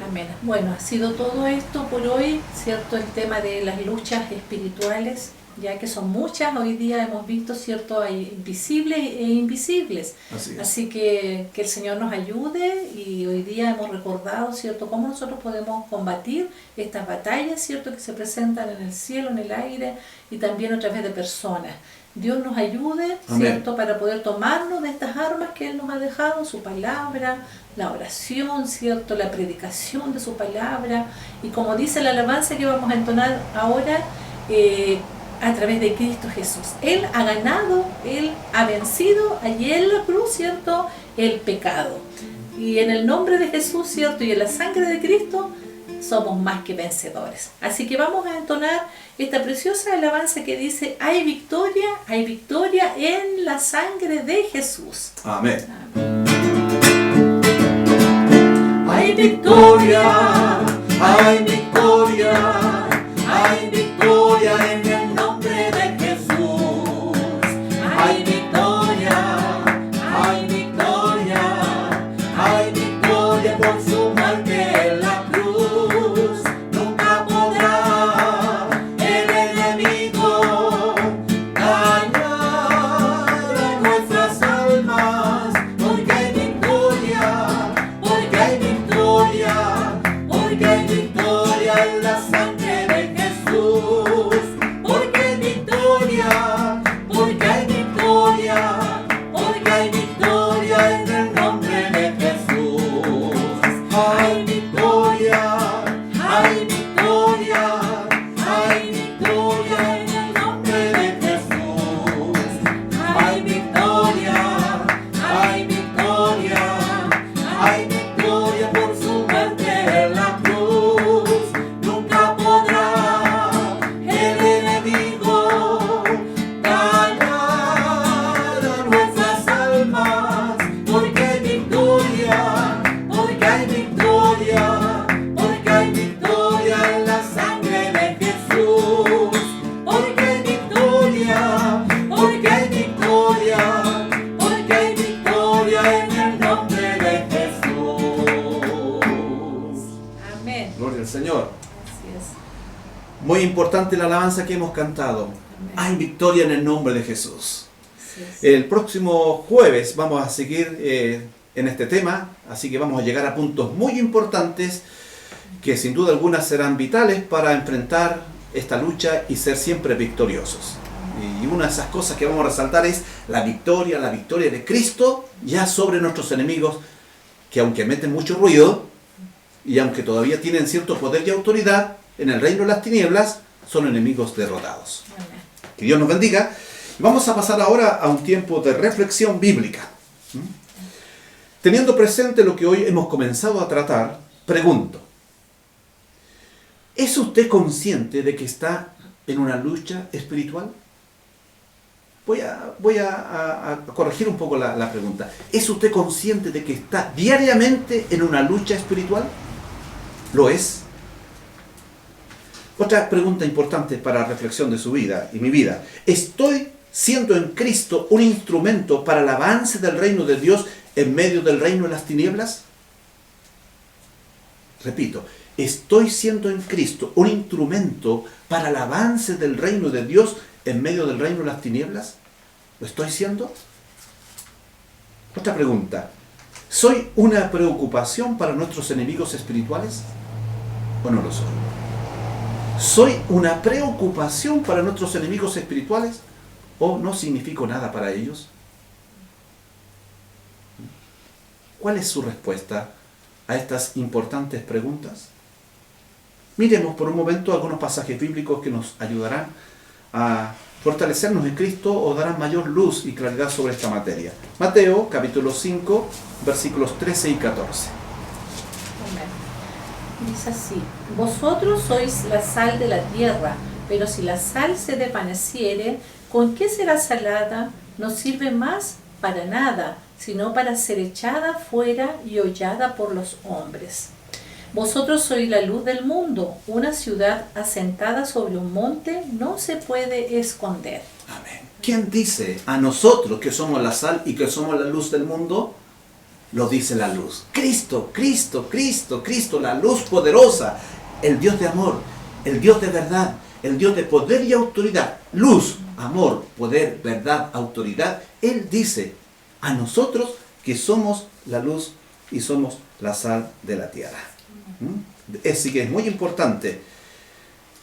Amén. Bueno, ha sido todo esto por hoy, ¿cierto? El tema de las luchas espirituales, ya que son muchas, hoy día hemos visto, ¿cierto?, hay visibles e invisibles. Así que el Señor nos ayude y hoy día hemos recordado, ¿cierto?, cómo nosotros podemos combatir estas batallas, ¿cierto?, que se presentan en el cielo, en el aire y también a través de personas. Dios nos ayude, ¿cierto?, para poder tomarnos de estas armas que Él nos ha dejado, su palabra, la oración, ¿cierto?, la predicación de su palabra y como dice la alabanza que vamos a entonar ahora, a través de Cristo Jesús. Él ha ganado, Él ha vencido allí en la cruz, ¿cierto?, el pecado. Y en el nombre de Jesús, ¿cierto?, y en la sangre de Cristo, somos más que vencedores. Así que vamos a entonar esta preciosa alabanza que dice, hay victoria en la sangre de Jesús. Amén. Amén. Hay victoria, hay victoria, hay victoria en el nombre de Jesús. Hay victoria, hay victoria, hay victoria por su muerte en la cruz. Nunca podrá el enemigo dañar a nuestras almas, porque hay victoria, porque hay victoria, porque hay victoria en la sangre de Jesús. Porque hay victoria, porque hay victoria, porque hay victoria en el nombre de Jesús. Hay victoria, hay victoria, hay victoria en el nombre de Jesús. Hay victoria, hay victoria, hay victoria por su muerte en la cruz. Nunca podrá el enemigo ganar a nuestras almas, porque hay victoria, porque hay victoria, porque hay victoria en la sangre de Jesús. Porque hay victoria, porque hay victoria, porque hay victoria en el nombre de Jesús. Amén. Gloria al Señor. Así es. Muy importante la alabanza que hemos cantado. Amén. Hay victoria en el nombre de Jesús. es. El próximo jueves vamos a seguir en este tema, así que vamos a llegar a puntos muy importantes que sin duda alguna serán vitales para enfrentar esta lucha y ser siempre victoriosos. Y una de esas cosas que vamos a resaltar es la victoria de Cristo ya sobre nuestros enemigos, que aunque meten mucho ruido y aunque todavía tienen cierto poder y autoridad en el reino de las tinieblas, son enemigos derrotados. Amén. Que Dios nos bendiga. Vamos a pasar ahora a un tiempo de reflexión bíblica. Teniendo presente lo que hoy hemos comenzado a tratar, pregunto, ¿es usted consciente de que está en una lucha espiritual? Voy a corregir un poco la pregunta. ¿Es usted consciente de que está diariamente en una lucha espiritual? ¿Lo es? Otra pregunta importante para reflexión de su vida y mi vida. ¿Estoy siendo en Cristo un instrumento para el avance del reino de Dios en medio del reino de las tinieblas? Repito, ¿estoy siendo en Cristo un instrumento para el avance del reino de Dios en medio del reino de las tinieblas? ¿Lo estoy siendo? Otra pregunta. ¿Soy una preocupación para nuestros enemigos espirituales o no lo soy? ¿Soy una preocupación para nuestros enemigos espirituales o no significo nada para ellos? ¿Cuál es su respuesta a estas importantes preguntas? Miremos por un momento algunos pasajes bíblicos que nos ayudarán a fortalecernos en Cristo o darán mayor luz y claridad sobre esta materia. Mateo, capítulo 5, versículos 13 y 14. Amén. Dice así: vosotros sois la sal de la tierra, pero si la sal se desvaneciere, ¿con qué será salada? No sirve más para nada, sino para ser echada fuera y hollada por los hombres. Vosotros sois la luz del mundo. Una ciudad asentada sobre un monte no se puede esconder. Amén. ¿Quién dice a nosotros que somos la sal y que somos la luz del mundo? Lo dice la luz. Cristo, Cristo, Cristo, Cristo, la luz poderosa, el Dios de amor, el Dios de verdad, el Dios de poder y autoridad. Luz, amor, poder, verdad, autoridad. Él dice a nosotros que somos la luz y somos la sal de la tierra. Así que es muy importante.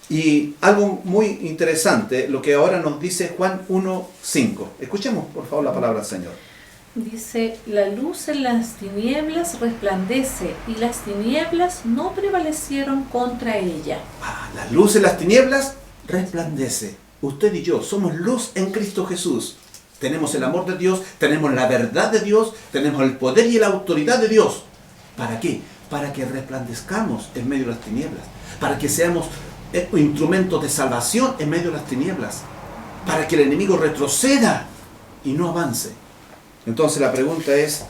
Y algo muy interesante, lo que ahora nos dice Juan 1:5. Escuchemos por favor la palabra del Señor. Dice: la luz en las tinieblas resplandece, y las tinieblas no prevalecieron contra ella. La luz en las tinieblas resplandece. Usted y yo somos luz en Cristo Jesús. Tenemos el amor de Dios, tenemos la verdad de Dios, tenemos el poder y la autoridad de Dios. ¿Para qué? Para que resplandezcamos en medio de las tinieblas, para que seamos instrumentos de salvación en medio de las tinieblas, para que el enemigo retroceda y no avance. Entonces la pregunta es,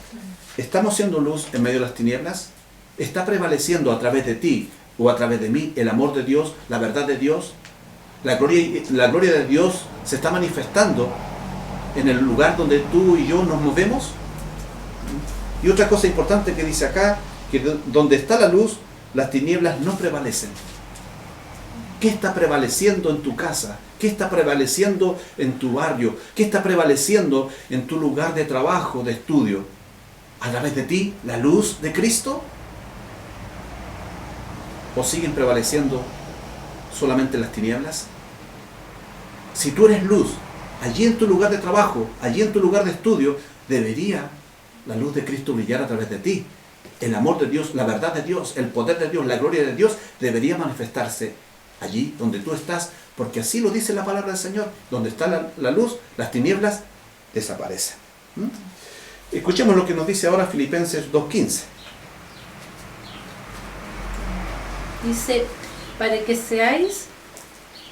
¿estamos siendo luz en medio de las tinieblas? ¿Está prevaleciendo a través de ti o a través de mí el amor de Dios, la verdad de Dios? La gloria de Dios se está manifestando en el lugar donde tú y yo nos movemos. Y otra cosa importante que dice acá, que donde está la luz, las tinieblas no prevalecen. ¿Qué está prevaleciendo en tu casa? ¿Qué está prevaleciendo en tu barrio? ¿Qué está prevaleciendo en tu lugar de trabajo, de estudio? ¿A través de ti la luz de Cristo? ¿O siguen prevaleciendo solamente las tinieblas? Si tú eres luz, allí en tu lugar de trabajo, allí en tu lugar de estudio, debería la luz de Cristo brillar a través de ti. El amor de Dios, la verdad de Dios, el poder de Dios, la gloria de Dios debería manifestarse allí donde tú estás, porque así lo dice la palabra del Señor. Donde está la luz, las tinieblas desaparecen. Escuchemos lo que nos dice ahora Filipenses 2:15. Dice: para que seáis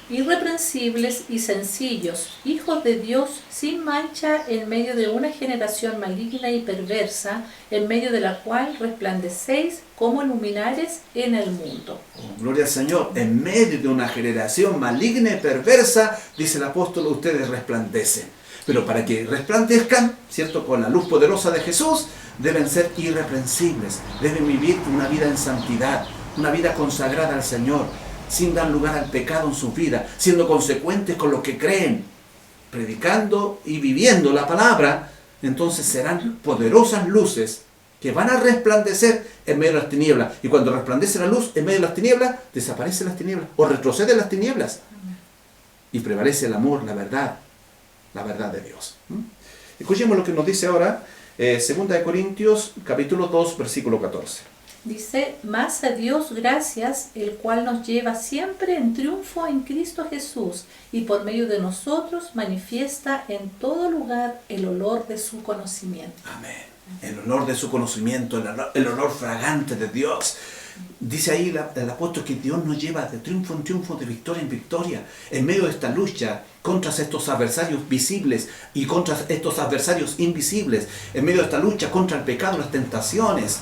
irreprensibles y sencillos, hijos de Dios sin mancha en medio de una generación maligna y perversa, en medio de la cual resplandecéis como luminares en el mundo. Gloria al Señor. En medio de una generación maligna y perversa, dice el apóstol, ustedes resplandecen. Pero para que resplandezcan, ¿cierto?, con la luz poderosa de Jesús, deben ser irreprensibles, deben vivir una vida en santidad, una vida consagrada al Señor, sin dar lugar al pecado en su vida, siendo consecuentes con lo que creen, predicando y viviendo la palabra, entonces serán poderosas luces que van a resplandecer en medio de las tinieblas. Y cuando resplandece la luz en medio de las tinieblas, desaparecen las tinieblas o retroceden las tinieblas. Y prevalece el amor, la verdad de Dios. Escuchemos lo que nos dice ahora 2 Corintios capítulo 2 versículo 14. Dice, mas a Dios gracias, el cual nos lleva siempre en triunfo en Cristo Jesús, y por medio de nosotros manifiesta en todo lugar el olor de su conocimiento. Amén. El olor de su conocimiento, el olor fragante de Dios. Dice ahí el apóstol que Dios nos lleva de triunfo en triunfo, de victoria en victoria, en medio de esta lucha contra estos adversarios visibles y contra estos adversarios invisibles, en medio de esta lucha contra el pecado, las tentaciones.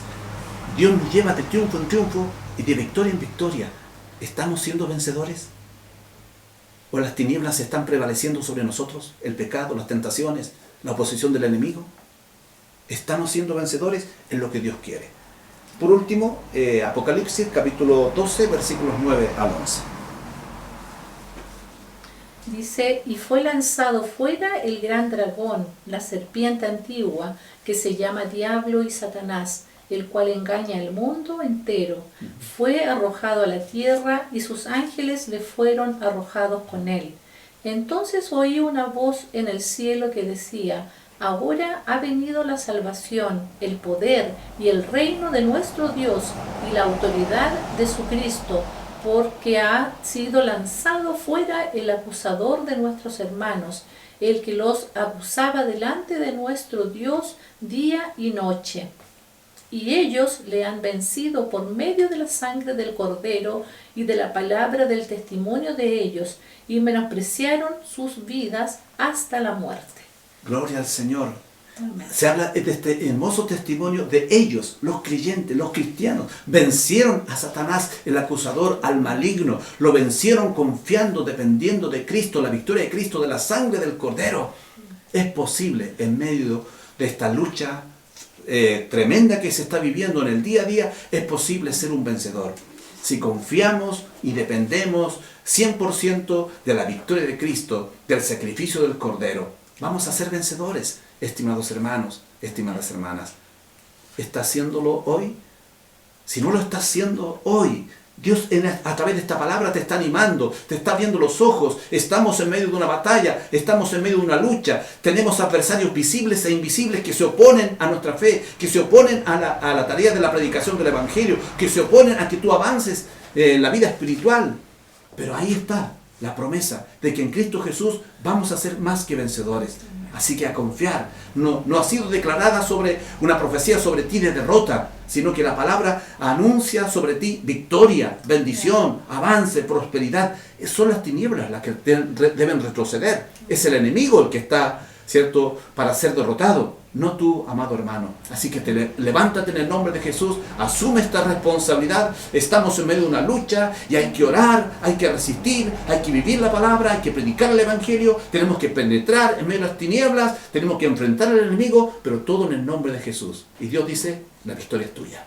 Dios nos lleva de triunfo en triunfo y de victoria en victoria. ¿Estamos siendo vencedores? ¿O las tinieblas están prevaleciendo sobre nosotros? ¿El pecado, las tentaciones, la oposición del enemigo? ¿Estamos siendo vencedores en lo que Dios quiere? Por último, Apocalipsis capítulo 12, versículos 9 al 11. Dice, y fue lanzado fuera el gran dragón, la serpiente antigua, que se llama Diablo y Satanás, el cual engaña al mundo entero. Fue arrojado a la tierra y sus ángeles le fueron arrojados con él. Entonces oí una voz en el cielo que decía, ahora ha venido la salvación, el poder y el reino de nuestro Dios y la autoridad de su Cristo, porque ha sido lanzado fuera el acusador de nuestros hermanos, el que los acusaba delante de nuestro Dios día y noche. Y ellos le han vencido por medio de la sangre del Cordero y de la palabra del testimonio de ellos, y menospreciaron sus vidas hasta la muerte. Gloria al Señor. Amén. Se habla de este hermoso testimonio de ellos, los creyentes, los cristianos. Vencieron a Satanás, el acusador, al maligno. Lo vencieron confiando, dependiendo de Cristo, la victoria de Cristo, de la sangre del Cordero. Es posible en medio de esta lucha tremenda que se está viviendo en el día a día, es posible ser un vencedor. Si confiamos y dependemos 100% de la victoria de Cristo, del sacrificio del Cordero, vamos a ser vencedores, estimados hermanos, estimadas hermanas. ¿Está haciéndolo hoy? Si no lo está haciendo hoy, Dios a través de esta palabra te está animando, te está abriendo los ojos. Estamos en medio de una batalla, estamos en medio de una lucha. Tenemos adversarios visibles e invisibles que se oponen a nuestra fe, que se oponen a la tarea de la predicación del Evangelio, que se oponen a que tú avances en la vida espiritual. Pero ahí está la promesa de que en Cristo Jesús vamos a ser más que vencedores. Así que a confiar. No ha sido declarada sobre una profecía sobre ti de derrota, sino que la palabra anuncia sobre ti victoria, bendición, avance, prosperidad. Son las tinieblas las que deben retroceder. Es el enemigo el que está, ¿cierto?, para ser derrotado, no tú, amado hermano. Así que levántate en el nombre de Jesús, asume esta responsabilidad. Estamos en medio de una lucha y hay que orar, hay que resistir, hay que vivir la palabra, hay que predicar el Evangelio, tenemos que penetrar en medio de las tinieblas, tenemos que enfrentar al enemigo, pero todo en el nombre de Jesús. Y Dios dice, la victoria es tuya,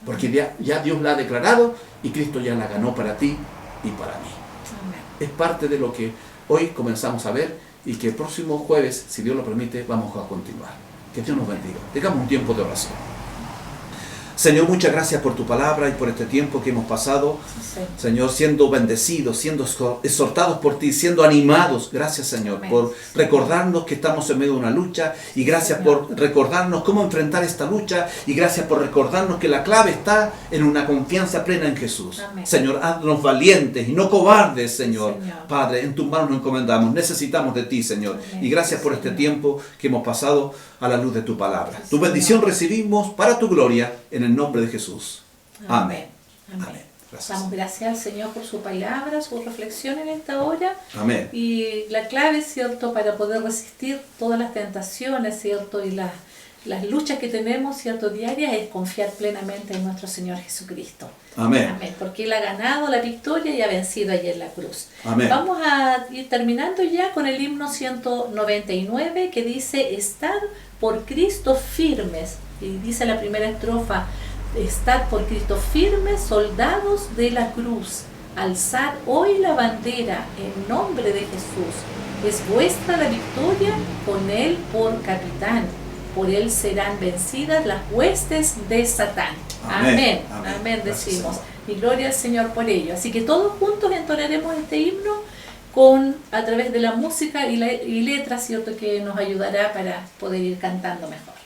porque ya Dios la ha declarado y Cristo ya la ganó para ti y para mí. Amén. Es parte de lo que hoy comenzamos a ver y que el próximo jueves, si Dios lo permite, vamos a continuar. Que Dios nos bendiga. Tengamos un tiempo de oración. Señor, muchas gracias por tu palabra y por este tiempo que hemos pasado. Sí. Señor, siendo bendecidos, siendo exhortados por ti, siendo animados. Gracias, Señor, Amén. por recordarnos que estamos en medio de una lucha. Y gracias por recordarnos cómo enfrentar esta lucha. Y gracias por recordarnos que la clave está en una confianza plena en Jesús. Amén. Señor, haznos valientes y no cobardes, Señor. Señor. Padre, en tus manos nos encomendamos. Necesitamos de ti, Señor. Amén. Y gracias por este Señor. tiempo que hemos pasado a la luz de tu palabra. Sí, Tu bendición Señor. recibimos para tu gloria en el nombre de Jesús. Amén. Amén. Amén. Gracias. Damos gracias al Señor por su palabra, su reflexión en esta hora. Amén. Y la clave, ¿cierto?, para poder resistir todas las tentaciones, ¿cierto?, y las luchas que tenemos, ¿cierto?, diarias, es confiar plenamente en nuestro Señor Jesucristo. Amén. Amén. Porque Él ha ganado la victoria y ha vencido allí en la cruz. Amén. Vamos a ir terminando ya con el himno 199 que dice, estad por Cristo firmes. Y dice la primera estrofa, estad por Cristo firmes, soldados de la cruz. Alzad hoy la bandera en nombre de Jesús. Es vuestra la victoria, con Él por capitán. Por Él serán vencidas las huestes de Satán. Amén. Amén. Amén, Gracias, decimos. Señor. Y gloria al Señor por ello. Así que todos juntos entonaremos este himno a través de la música y letras, ¿cierto?, que nos ayudará para poder ir cantando mejor.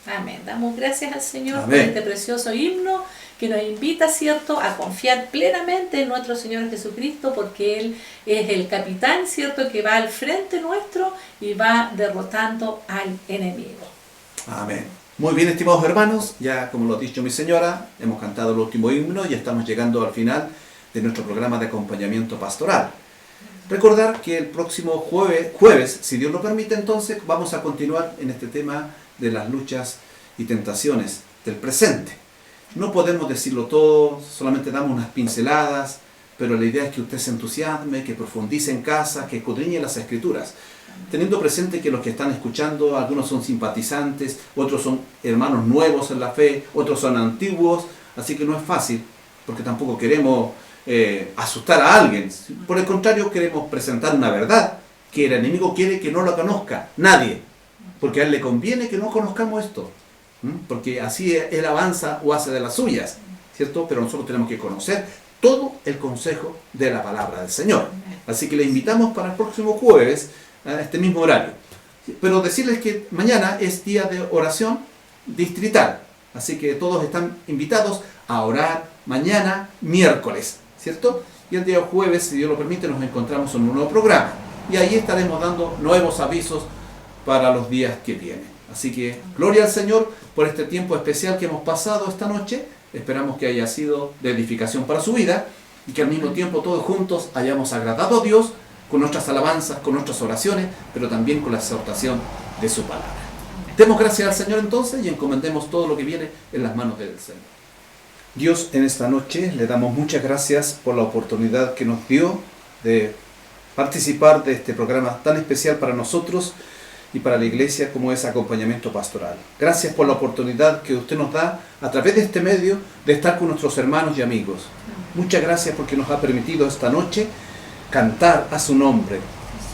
Amén. Damos gracias al Señor por Amén. este precioso himno que nos invita, ¿cierto?, a confiar plenamente en nuestro Señor Jesucristo, porque Él es el capitán, ¿cierto?, que va al frente nuestro y va derrotando al enemigo. Amén. Muy bien, estimados hermanos, ya como lo ha dicho mi señora, hemos cantado el último himno y estamos llegando al final de nuestro programa de acompañamiento pastoral. Recordar que el próximo jueves, si Dios lo permite, entonces vamos a continuar en este tema de las luchas y tentaciones del presente. No podemos decirlo todo, solamente damos unas pinceladas, pero la idea es que usted se entusiasme, que profundice en casa, que escudriñe las Escrituras, teniendo presente que los que están escuchando, algunos son simpatizantes, otros son hermanos nuevos en la fe, otros son antiguos, así que no es fácil, porque tampoco queremos asustar a alguien. Por el contrario, queremos presentar una verdad que el enemigo quiere que no la conozca nadie, porque a él le conviene que no conozcamos esto, porque así él avanza o hace de las suyas, ¿cierto? Pero nosotros tenemos que conocer todo el consejo de la palabra del Señor. Así que le invitamos para el próximo jueves a este mismo horario. Pero decirles que mañana es día de oración distrital. Así que todos están invitados a orar mañana, miércoles, ¿cierto? Y el día jueves, si Dios lo permite, nos encontramos en un nuevo programa. Y ahí estaremos dando nuevos avisos para los días que vienen. Así que gloria al Señor por este tiempo especial que hemos pasado esta noche. Esperamos que haya sido de edificación para su vida y que al mismo tiempo todos juntos hayamos agradado a Dios con nuestras alabanzas, con nuestras oraciones, pero también con la exhortación de su palabra. Demos gracias al Señor entonces y encomendemos todo lo que viene en las manos del Señor. Dios, en esta noche le damos muchas gracias por la oportunidad que nos dio de participar de este programa tan especial para nosotros y para la iglesia como es acompañamiento pastoral. Gracias por la oportunidad que usted nos da a través de este medio de estar con nuestros hermanos y amigos. Muchas gracias porque nos ha permitido esta noche cantar a su nombre,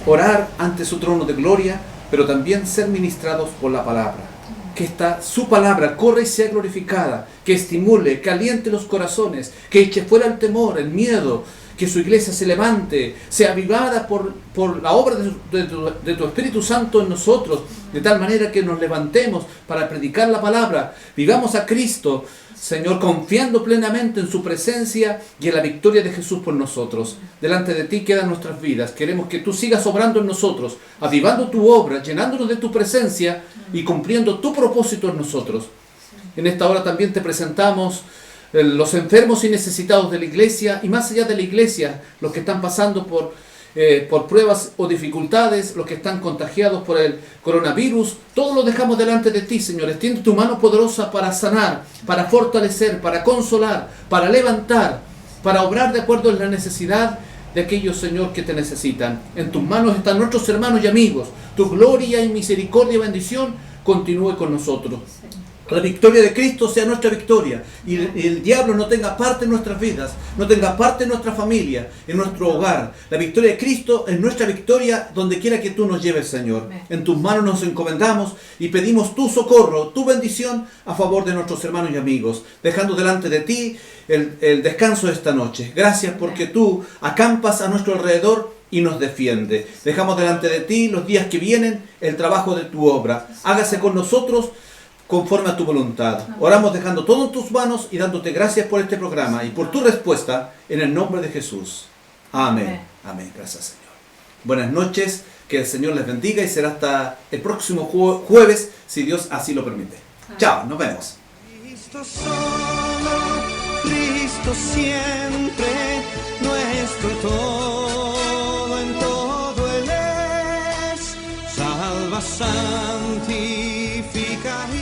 orar ante su trono de gloria, pero también ser ministrados por la palabra. Que su palabra corra y sea glorificada, que estimule, que aliente los corazones, que eche fuera el temor, el miedo, que su iglesia se levante, sea avivada por la obra de tu Espíritu Santo en nosotros, de tal manera que nos levantemos para predicar la palabra, vivamos a Cristo, Señor, confiando plenamente en su presencia y en la victoria de Jesús por nosotros. Delante de ti quedan nuestras vidas. Queremos que tú sigas obrando en nosotros, avivando tu obra, llenándonos de tu presencia y cumpliendo tu propósito en nosotros. En esta hora también te presentamos los enfermos y necesitados de la iglesia y más allá de la iglesia, los que están pasando por pruebas o dificultades, los que están contagiados por el coronavirus, todo lo dejamos delante de ti, Señor. Extiende tu mano poderosa para sanar, para fortalecer, para consolar, para levantar, para obrar de acuerdo en la necesidad de aquellos, Señor, que te necesitan. En tus manos están nuestros hermanos y amigos. Tu gloria y misericordia y bendición continúe con nosotros. La victoria de Cristo sea nuestra victoria y el diablo no tenga parte en nuestras vidas, no tenga parte en nuestra familia, en nuestro hogar. La victoria de Cristo es nuestra victoria donde quiera que tú nos lleves, Señor. En tus manos nos encomendamos y pedimos tu socorro, tu bendición a favor de nuestros hermanos y amigos, dejando delante de ti el descanso de esta noche. Gracias porque tú acampas a nuestro alrededor y nos defiende. Dejamos delante de ti los días que vienen, el trabajo de tu obra. Hágase con nosotros conforme a tu voluntad. Oramos dejando todo en tus manos y dándote gracias por este programa y por tu respuesta en el nombre de Jesús. Amén. Amén. Gracias, Señor. Buenas noches, que el Señor les bendiga y será hasta el próximo jueves, si Dios así lo permite. Chao, nos vemos. Cristo solo, Cristo siempre, nuestro todo, en todo Él es, salva, santifica y